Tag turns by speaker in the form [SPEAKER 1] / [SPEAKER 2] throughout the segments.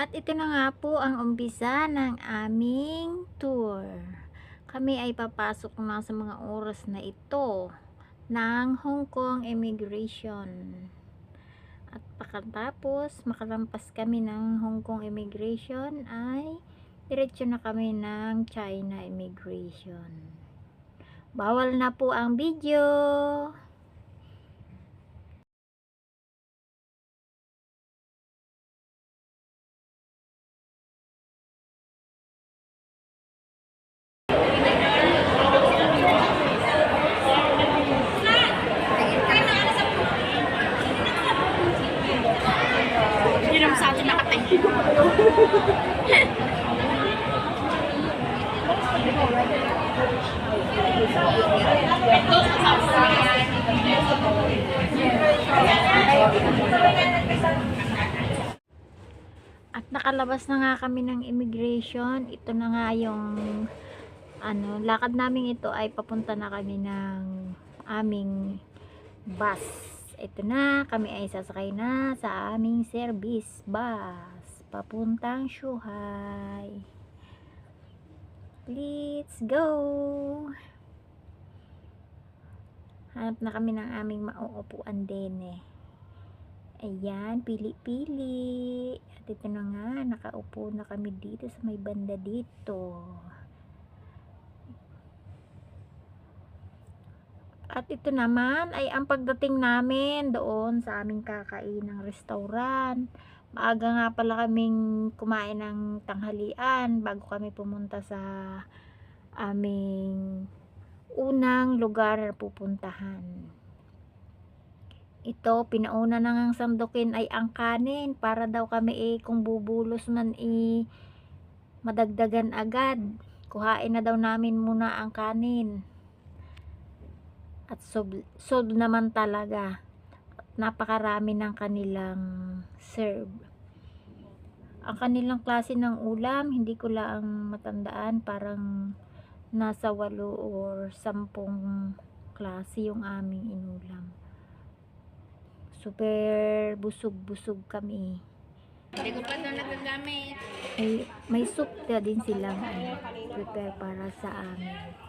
[SPEAKER 1] At ito na nga po ang umpisa ng aming tour. Kami ay papasok na sa mga oras na ito ng Hong Kong Immigration. At pagkatapos makalampas kami ng Hong Kong Immigration ay diretso na kami ng China Immigration. Bawal na po ang video.
[SPEAKER 2] Yun ang sa atin nakatayo.
[SPEAKER 1] At nakalabas na nga kami ng immigration. Ito na nga yung lakad namin. Ito ay papunta na kami ng aming bus. Ito na, kami ay sasakay na sa aming service bus papuntang Zhuhai. Let's go! Hanap na kami ng aming mauupuan din eh. Ayan, pili-pili. At ito na nga, nakaupo na kami dito sa may banda dito. At ito naman ay ang pagdating namin doon sa aming kakainang restaurant. Maaga nga pala kaming kumain ng tanghalian bago kami pumunta sa aming unang lugar na pupuntahan. Ito, pinauna na ngang sandukin ay ang kanin para daw kami kung bubulos man madagdagan agad. Kuhain na daw namin muna ang kanin. At sold naman talaga. Napakarami ng kanilang serve. Ang kanilang klase ng ulam, hindi ko lang matandaan, parang nasa 8 or 10 klase yung aming inulam. Super busog-busog kami.
[SPEAKER 2] Hindi ko pa ito nagagamit.
[SPEAKER 1] May soup na din silang prepare para sa amin.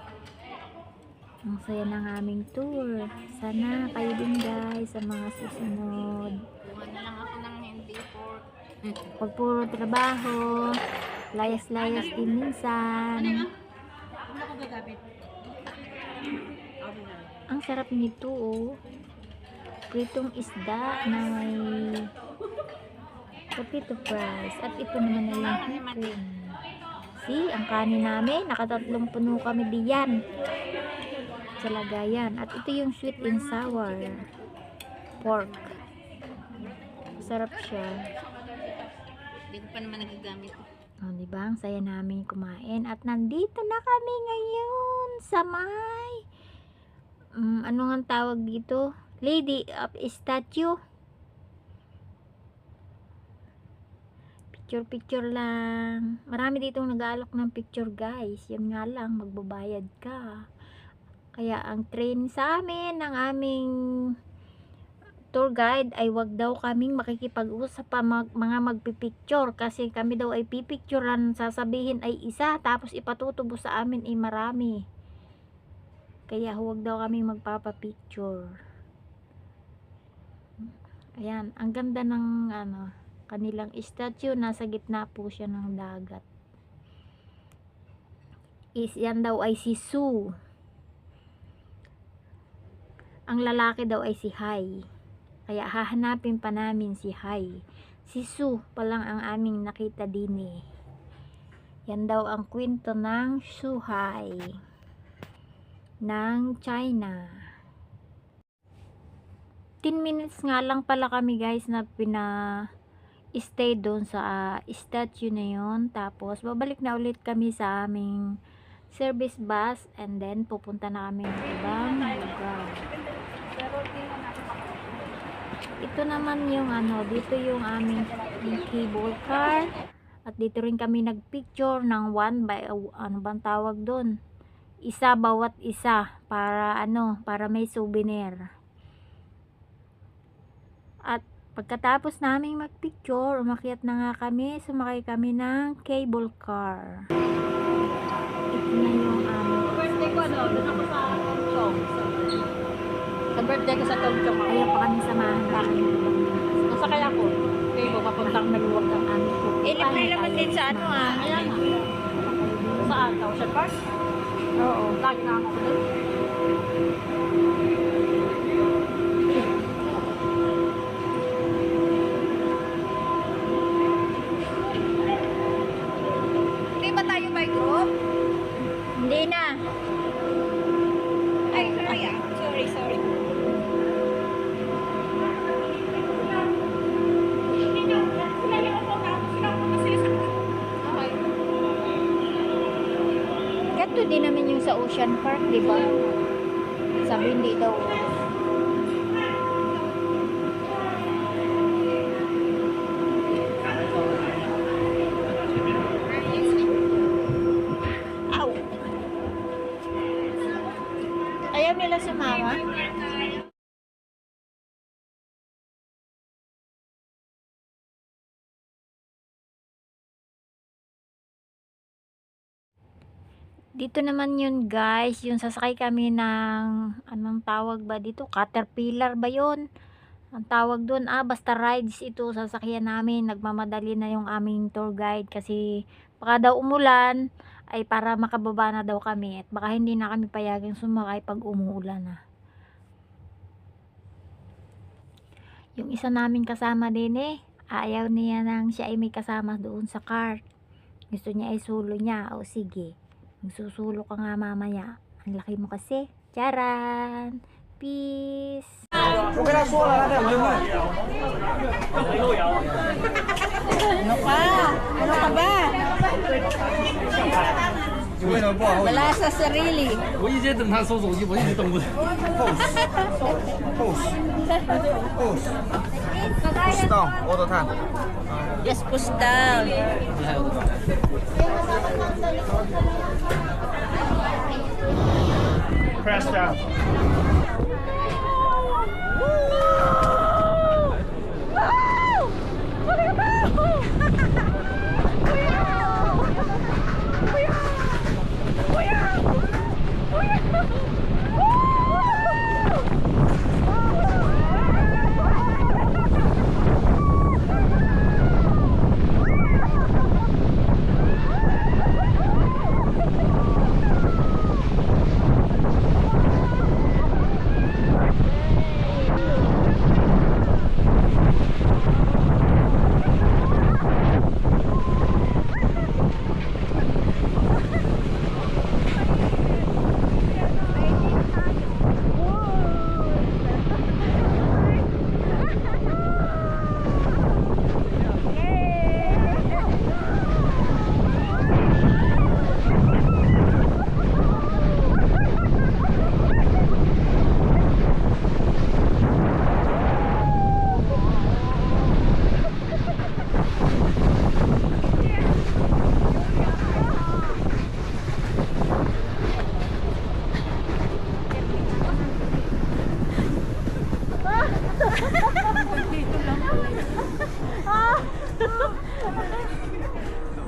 [SPEAKER 1] Ang saya ng aming tour. Sana kayo din guys sa mga susunod.
[SPEAKER 2] Kuha na lang ako ng hindi pork.
[SPEAKER 1] Pag puro trabaho, layas-layas din minsan.
[SPEAKER 2] Ano ko gagamit?
[SPEAKER 1] Ang sarap nito oh. Pritong isda na may potato fries. At ito naman na yung hipon. See, ang kanin namin, nakatatlong puno kami diyan sa lagayan. At ito yung sweet and sour pork. Sarap siya.
[SPEAKER 2] Hindi ko pa naman nagagamit.
[SPEAKER 1] Oh, diba? Ang saya namin kumain. At nandito na kami ngayon sa may ano nga tawag dito? Lady of Statue. Picture lang. Marami ditong nag-aalok ng picture guys. Yan nga lang, magbabayad ka. Kaya ang train sa amin ng aming tour guide ay wag daw kaming makikipag-usap pa mga magpipicture kasi kami daw ay pipicturean, sasabihin ay isa tapos ipatutubo sa amin ay marami. Kaya huwag daw kaming magpapapicture. Ayan, ang ganda ng kanilang statue, nasa gitna po siya ng dagat. Yan daw ay si Su. Ang lalaki daw ay si Hai. Kaya hahanapin pa namin si Hai. Si Su pa lang ang aming nakita din eh. Yan daw ang kwento ng Zhuhai ng China. 10 minutes nga lang pala kami guys na stay doon sa statue na yon. Tapos babalik na ulit kami sa aming service bus and then pupunta na kami ng ibang lugar. Ito naman yung dito yung aming cable car. At dito rin kami nagpicture ng one by bang tawag doon? Isa bawat isa para para may souvenir. At Pagkatapos naming magpicture, umakyat na nga kami, sumakay kami ng cable car. Ito na yung aming
[SPEAKER 2] Birthday ko ano, doon ako sa Tongchong. Sa birthday ko sa Tongchong ako.
[SPEAKER 1] Ayaw pa kami samahan namin.
[SPEAKER 2] Nasakay ako. Okay, papuntang maluwag ng
[SPEAKER 1] Aming
[SPEAKER 2] libre naman din sa ano Ayan nga. Saan? Ocean Park?
[SPEAKER 1] Oo.
[SPEAKER 2] Lagi na ako doon. Hindi ba tayo by group?
[SPEAKER 1] Hindi na.
[SPEAKER 2] Ay, sorry Sorry. Okay.
[SPEAKER 1] Ganito din naman yung sa Ocean Park, di ba? Sabi hindi daw. Ow! Ayaw nila sumama? Dito naman yun guys, yung sasakay kami ng, anong tawag ba dito? Caterpillar ba yun? Ang tawag doon, basta rides ito, sasakyan namin. Nagmamadali na yung aming tour guide kasi baka daw umulan, ay para makababa na daw kami. At baka hindi na kami payagang sumakay pag umuulan na. Yung isa namin kasama din ayaw niya nang siya ay may kasama doon sa cart. Gusto niya ay sulo niya. O sige, magsusulo ka nga mamaya. Ang laki mo kasi. Charan! Peace!
[SPEAKER 3] 我跟他说了，他在回问。
[SPEAKER 2] Ano ka ba?
[SPEAKER 3] 你为什么不往后移
[SPEAKER 2] Wala sa sarili.
[SPEAKER 4] 我一直等他收手机，我一直等不到。
[SPEAKER 3] ？Pose，pose，pose。Push down all the time。
[SPEAKER 2] Just push down.
[SPEAKER 3] Press down。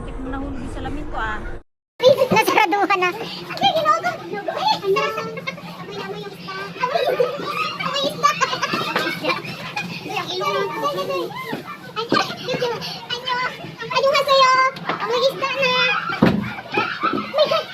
[SPEAKER 2] Hindi ko nahulog yung salamin ko
[SPEAKER 5] Nasaraduhan na. Ay, ginugo. Ay, amoy na yung isda. Amoy isda. Annyeonghaseyo. Amoy isda na. Oh my God.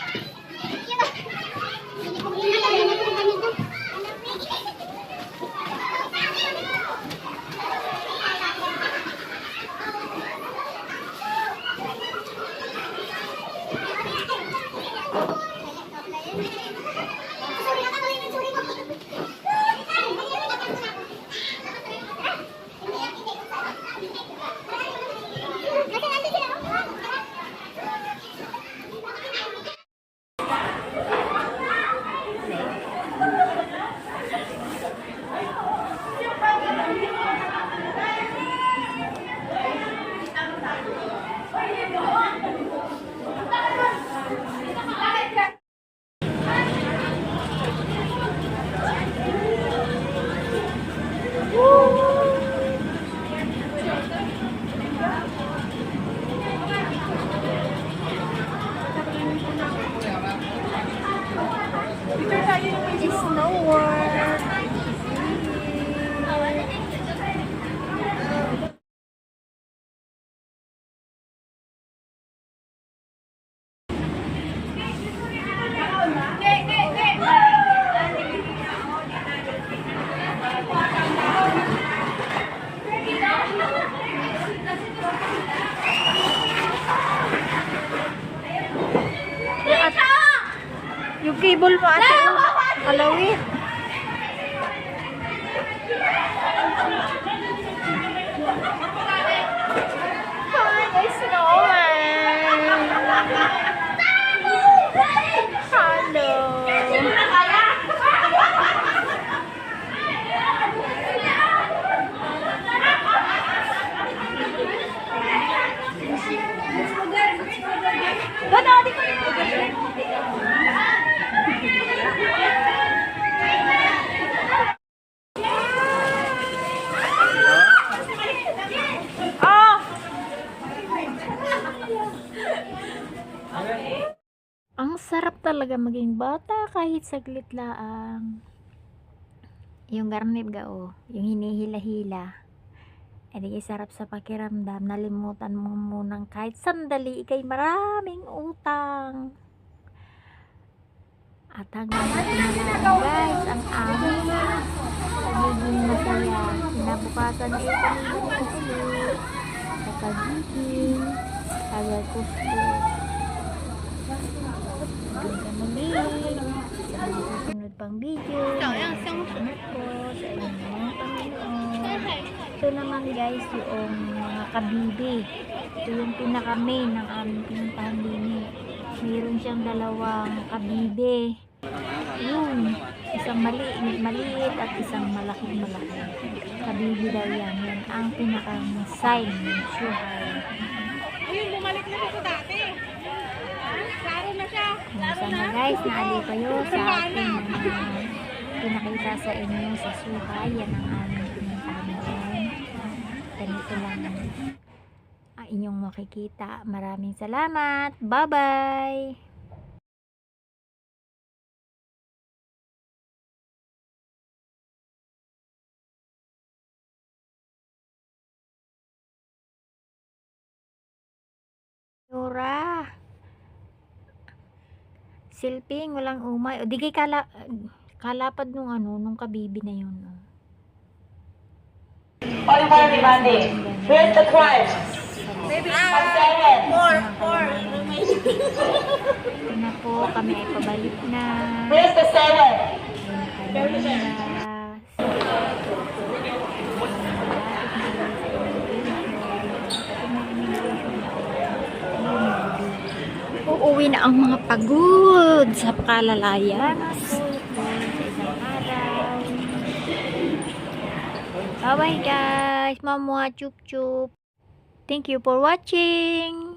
[SPEAKER 1] cable mo ate. Kalawit. Hi, snowman. Hello. Ang sarap talaga maging bata kahit saglit lang. Yung garnet gao, yung hinihila-hila. Eh di sarap sa pakiramdam, nalimutan mo munang kahit sandali ikay maraming utang. At hanggang dito na lang guys, ang aming pagiging masaya. Kinabukasan ay pamilya ulit sa pagiging taga-gusto. Hanggang muli sa mga susunod pang video. Salamat po sa inyong mga Panginoon. Ito naman guys yung mga kabibi. Ito yung pinaka-main ng aming pinuntahan din. Mayroon siyang dalawang kabibi. Yun. Isang maliit at isang malaki. Kabibi daw yan. Yan ang pinaka-sign ng Shuhai.
[SPEAKER 2] Ayun, bumalik na siya sa dati. Klaro na siya.
[SPEAKER 1] Sana guys, naali kayo sa ating pinakita sa inyo sa Shuhai. Yan ang aming pinuntahan doon. Ganito lang ang inyong makikita. Maraming salamat. Bye-bye! Yura! Silping, walang umay. O, di kay kalapad nung nung kabibi na yun.
[SPEAKER 6] All for demanding. Here's the crime.
[SPEAKER 2] Maybe four.
[SPEAKER 1] Ito na po, kami ay pabalik na.
[SPEAKER 6] Here's the seven. Uuwi na ang mga pagod sa kalalayan. Bye bye guys. Mamua chup chup. Thank you for watching.